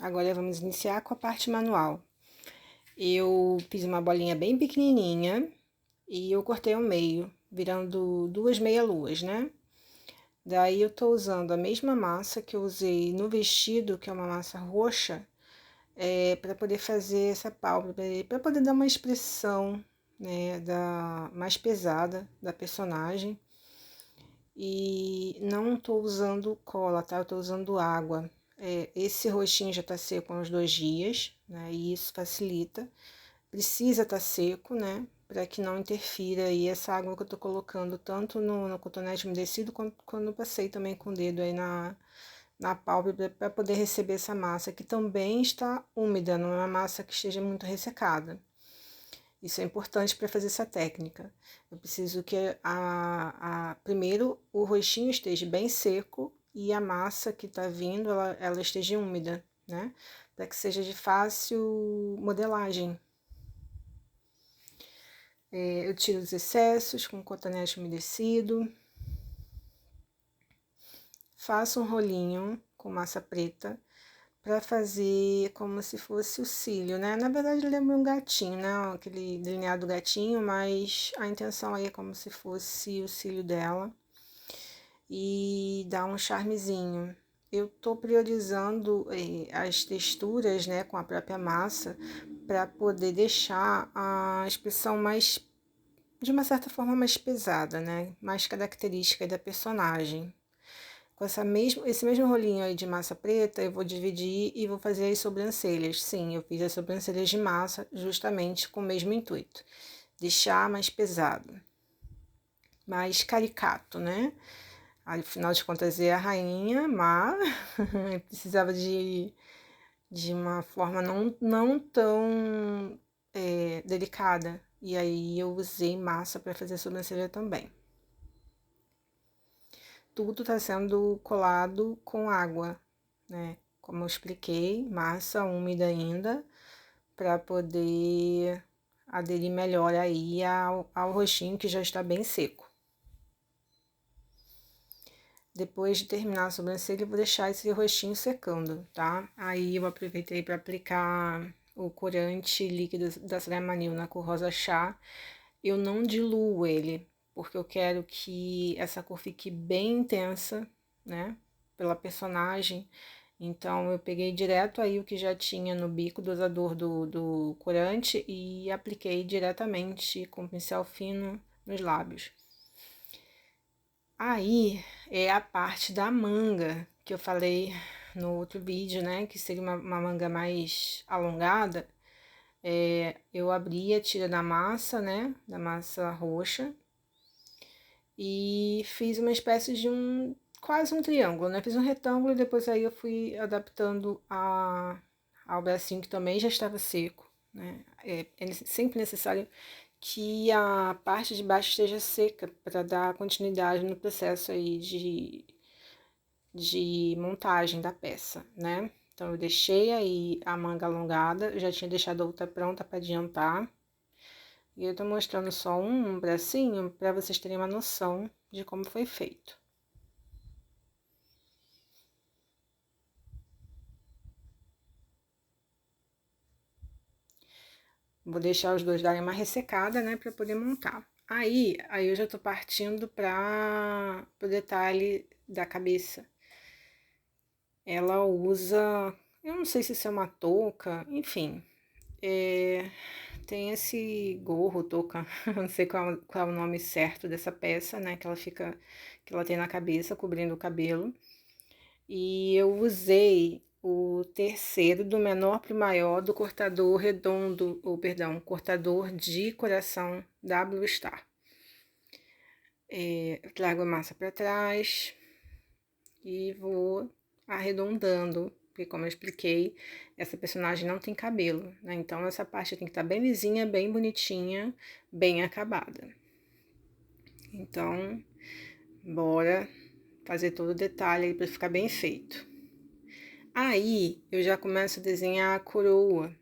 Agora vamos iniciar com a parte manual. Eu fiz uma bolinha bem pequenininha e eu cortei ao meio, virando duas meia-luas, né? Daí eu tô usando a mesma massa que eu usei no vestido, que é uma massa roxa, para poder fazer essa pálpebra, para poder dar uma expressão, né, mais pesada da personagem. E não tô usando cola, tá? Eu tô usando água. Esse rostinho já tá seco há uns 2 dias, né? E isso facilita. Precisa estar seco, né? Para que não interfira aí essa água que eu tô colocando tanto no cotonete umedecido quanto quando eu passei também com o dedo aí na pálpebra para poder receber essa massa que também está úmida, não é uma massa que esteja muito ressecada. Isso é importante para fazer essa técnica. Eu preciso que primeiro o rostinho esteja bem seco e a massa que está vindo ela esteja úmida, né? Para que seja de fácil modelagem. Eu tiro os excessos com cotonete umedecido. Faço um rolinho com massa preta para fazer como se fosse o cílio, né? Na verdade, lembra um gatinho, né? Aquele delineado gatinho, mas a intenção aí é como se fosse o cílio dela e dá um charmezinho. Eu tô priorizando as texturas, né, com a própria massa para poder deixar a expressão mais, de uma certa forma, mais pesada, né? Mais característica da personagem. Com esse mesmo rolinho aí de massa preta, eu vou dividir e vou fazer as sobrancelhas. Sim, eu fiz as sobrancelhas de massa justamente com o mesmo intuito. Deixar mais pesado, mais caricato, né? Afinal de contas, é a rainha, mas precisava de uma forma não tão delicada. E aí eu usei massa para fazer a sobrancelha também. Tudo está sendo colado com água, né? Como eu expliquei, massa úmida ainda, para poder aderir melhor aí ao rostinho que já está bem seco. Depois de terminar a sobrancelha, eu vou deixar esse rostinho secando, tá? Aí eu aproveitei para aplicar o corante líquido da Ceremanil na cor rosa chá. Eu não diluo ele, porque eu quero que essa cor fique bem intensa, né? Pela personagem. Então, eu peguei direto aí o que já tinha no bico dosador do corante e apliquei diretamente com pincel fino nos lábios. Aí é a parte da manga que eu falei no outro vídeo, né? Que seria uma manga mais alongada. Eu abri a tira da massa, né? Da massa roxa. E fiz uma espécie de quase um triângulo, né? Fiz um retângulo e depois aí eu fui adaptando ao bracinho que também já estava seco, né? É sempre necessário que a parte de baixo esteja seca para dar continuidade no processo aí de montagem da peça, né? Então, eu deixei aí a manga alongada, eu já tinha deixado a outra pronta para adiantar. E eu tô mostrando só um bracinho para vocês terem uma noção de como foi feito. Vou deixar os dois darem uma ressecada, né, para poder montar. Aí eu já tô partindo para o detalhe da cabeça. Ela usa, eu não sei se isso é uma touca, enfim, tem esse gorro, touca, não sei qual é o nome certo dessa peça, né, que ela tem na cabeça, cobrindo o cabelo. E eu usei o terceiro do menor para o maior do cortador redondo, ou perdão, cortador de coração W Star. Trago a massa para trás e vou arredondando, porque como eu expliquei, essa personagem não tem cabelo, né? Então essa parte tem que estar bem lisinha, bem bonitinha, bem acabada. Então, bora fazer todo o detalhe aí para ficar bem feito. Aí eu já começo a desenhar a coroa.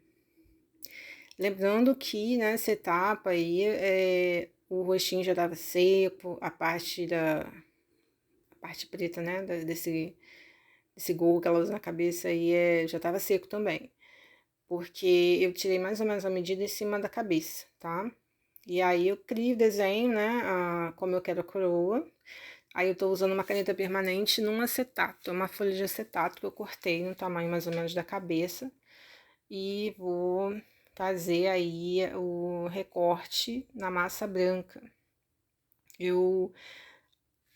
Lembrando que nessa etapa aí o rostinho já estava seco, a parte preta, né, esse gorro que ela usa na cabeça aí já tava seco também. Porque eu tirei mais ou menos a medida em cima da cabeça, tá? E aí eu crio o desenho, né, como eu quero a coroa. Aí eu tô usando uma caneta permanente num acetato, uma folha de acetato que eu cortei no tamanho mais ou menos da cabeça. E vou fazer aí o recorte na massa branca. Eu,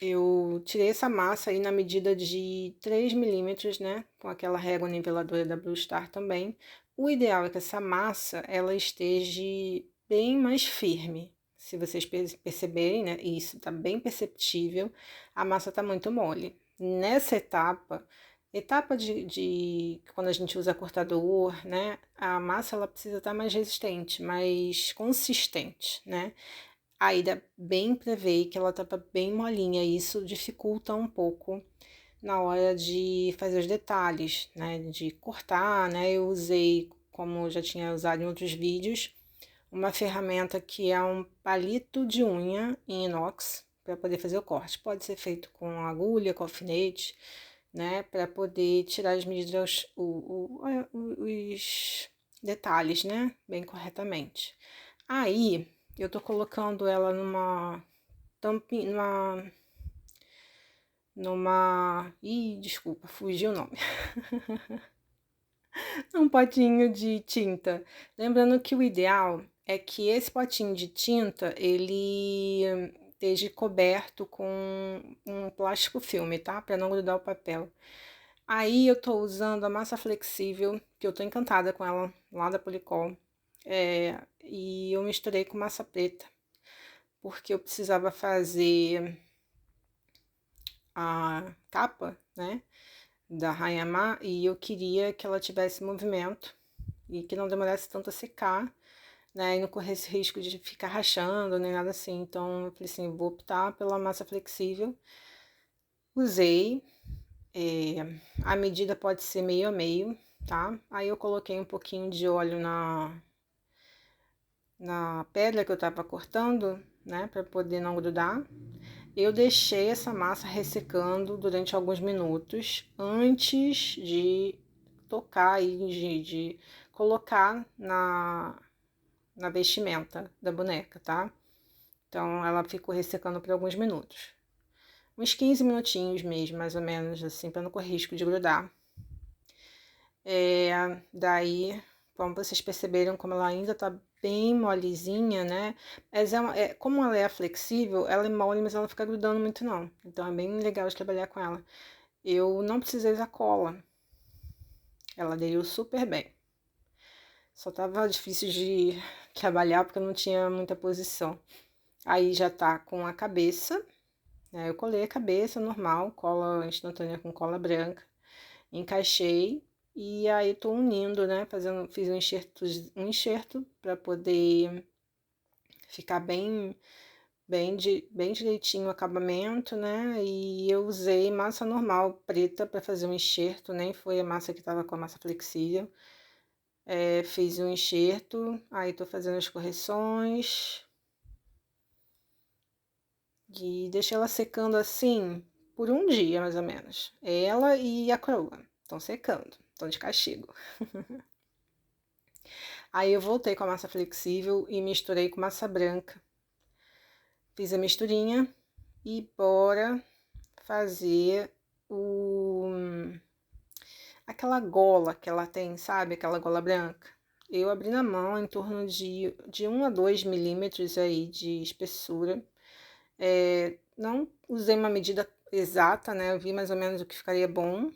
eu tirei essa massa aí na medida de 3 milímetros, né? Com aquela régua niveladora da Blue Star também. O ideal é que essa massa, ela esteja bem mais firme. Se vocês perceberem, né? Isso tá bem perceptível. A massa tá muito mole. Nessa etapa de quando a gente usa cortador, né? A massa, ela precisa estar mais resistente, mais consistente, né? Aí dá bem pra ver que ela tava bem molinha, e isso dificulta um pouco na hora de fazer os detalhes, né, de cortar, né, eu usei, como eu já tinha usado em outros vídeos, uma ferramenta que é um palito de unha em inox para poder fazer o corte. Pode ser feito com agulha, com alfinete, né, para poder tirar as medidas, os detalhes, né, bem corretamente. Aí, eu tô colocando ela numa tampinha, Ih, desculpa, fugiu o nome. Um potinho de tinta. Lembrando que o ideal é que esse potinho de tinta, ele esteja coberto com um plástico filme, tá? Para não grudar o papel. Aí eu tô usando a massa flexível, que eu tô encantada com ela, lá da Policol. E eu misturei com massa preta, porque eu precisava fazer a capa, né, da Rainha Má, e eu queria que ela tivesse movimento e que não demorasse tanto a secar, né, e não corresse risco de ficar rachando nem nada assim. Então eu falei assim, vou optar pela massa flexível. Usei, a medida pode ser meio a meio, tá? Aí eu coloquei um pouquinho de óleo na pedra que eu tava cortando, né, para poder não grudar. Eu deixei essa massa ressecando durante alguns minutos antes de tocar e de colocar na vestimenta da boneca, tá? Então ela ficou ressecando por alguns minutos. Uns 15 minutinhos mesmo, mais ou menos, assim, para não correr risco de grudar. Daí, como vocês perceberam, como ela ainda tá bem molezinha, né? Mas como ela é flexível, ela é mole, mas ela não fica grudando muito não. Então é bem legal de trabalhar com ela. Eu não precisei usar cola. Ela aderiu super bem. Só tava difícil de trabalhar porque eu não tinha muita posição. Aí já tá com a cabeça, né? Eu colei a cabeça normal, cola instantânea com cola branca. Encaixei e aí tô unindo, né? Fiz um enxerto para poder ficar bem direitinho o acabamento, né? E eu usei massa normal preta para fazer um enxerto, nem foi a massa que tava com a massa flexível. Fiz um enxerto, aí tô fazendo as correções e deixei ela secando assim por um dia, mais ou menos. Ela e a coroa estão secando, estão de castigo. Aí eu voltei com a massa flexível e misturei com massa branca. Fiz a misturinha e bora fazer aquela gola que ela tem, sabe? Aquela gola branca. Eu abri na mão em torno de 1 a 2 milímetros aí de espessura. Não usei uma medida exata, né? Eu vi mais ou menos o que ficaria bom.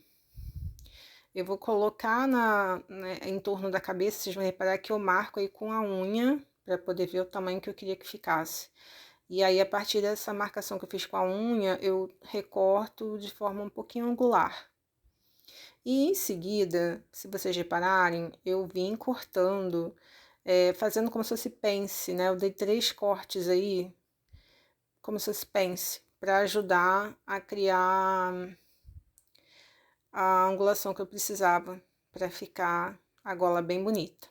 Eu vou colocar em torno da cabeça, vocês vão reparar que eu marco aí com a unha, para poder ver o tamanho que eu queria que ficasse. E aí, a partir dessa marcação que eu fiz com a unha, eu recorto de forma um pouquinho angular. E em seguida, se vocês repararem, eu vim cortando, fazendo como se fosse pence, né? Eu dei 3 cortes aí, como se fosse pence, para ajudar a criar a angulação que eu precisava para ficar a gola bem bonita.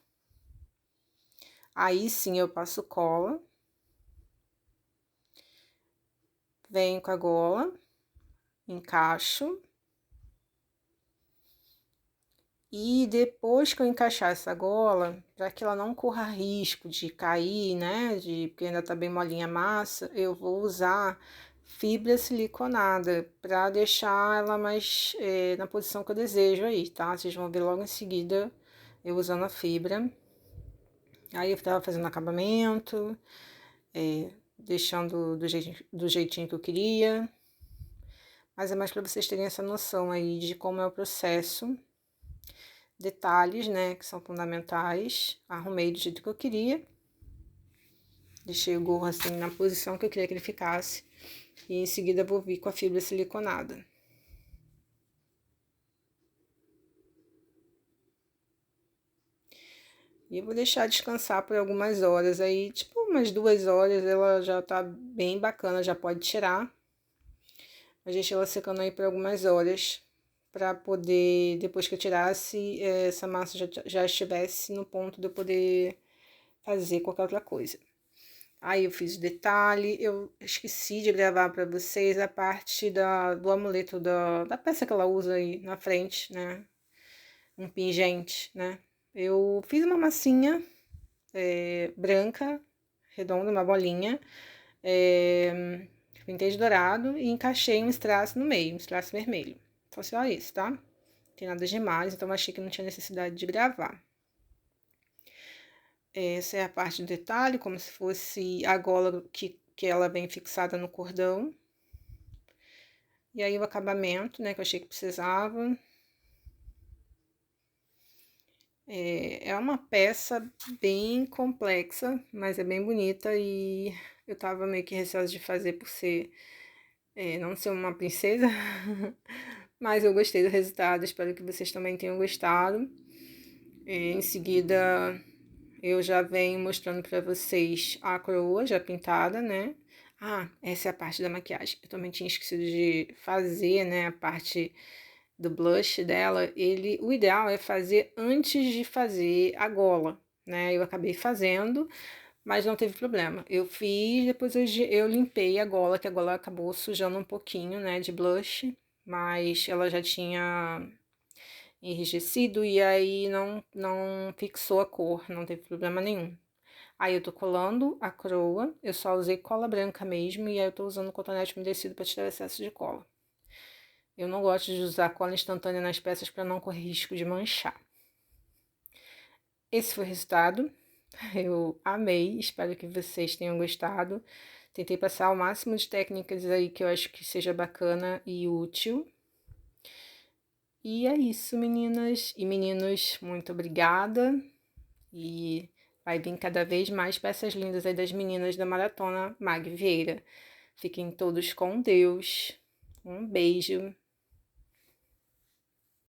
Aí sim eu passo cola, venho com a gola, encaixo E depois que eu encaixar essa gola, para que ela não corra risco de cair, né, porque ainda tá bem molinha a massa, eu vou usar fibra siliconada para deixar ela mais na posição que eu desejo aí, tá? Vocês vão ver logo em seguida eu usando a fibra. Aí eu tava fazendo acabamento, deixando do jeitinho que eu queria. Mas é mais para vocês terem essa noção aí de como é o processo. Detalhes, né, que são fundamentais. Arrumei do jeito que eu queria. Deixei o gorro assim na posição que eu queria que ele ficasse. E em seguida vou vir com a fibra siliconada. E eu vou deixar descansar por algumas horas. Aí, tipo, umas 2 horas ela já tá bem bacana, já pode tirar. Mas deixei ela secando aí por algumas horas. Pra poder, depois que eu tirasse, essa massa já estivesse no ponto de eu poder fazer qualquer outra coisa. Aí eu fiz o detalhe, eu esqueci de gravar pra vocês a parte do amuleto da peça que ela usa aí na frente, né? Um pingente, né? Eu fiz uma massinha branca, redonda, uma bolinha, pintei de dourado e encaixei um strass no meio, um strass vermelho. Foi só isso, tá? Não tem nada demais, então eu achei que não tinha necessidade de gravar. Essa é a parte do detalhe, como se fosse a gola que ela vem fixada no cordão. E aí o acabamento, né, que eu achei que precisava. É uma peça bem complexa, mas é bem bonita e eu tava meio que receosa de fazer por ser, não ser uma princesa. Mas eu gostei do resultado, espero que vocês também tenham gostado. Em seguida, eu já venho mostrando pra vocês a coroa já pintada, né? Ah, essa é a parte da maquiagem. Eu também tinha esquecido de fazer, né, a parte do blush dela. O ideal é fazer antes de fazer a gola, né? Eu acabei fazendo, mas não teve problema. Eu fiz, depois eu limpei a gola, que a gola acabou sujando um pouquinho, né, de blush, mas ela já tinha enrijecido e aí não fixou a cor, não teve problema nenhum. Aí eu tô colando a coroa, eu só usei cola branca mesmo, e aí eu tô usando cotonete umedecido para tirar o excesso de cola. Eu não gosto de usar cola instantânea nas peças para não correr risco de manchar. Esse foi o resultado. Eu amei, espero que vocês tenham gostado. Tentei passar o máximo de técnicas aí que eu acho que seja bacana e útil. E é isso, meninas e meninos. Muito obrigada. E vai vir cada vez mais peças lindas aí das meninas da Maratona Mag Vieira. Fiquem todos com Deus. Um beijo.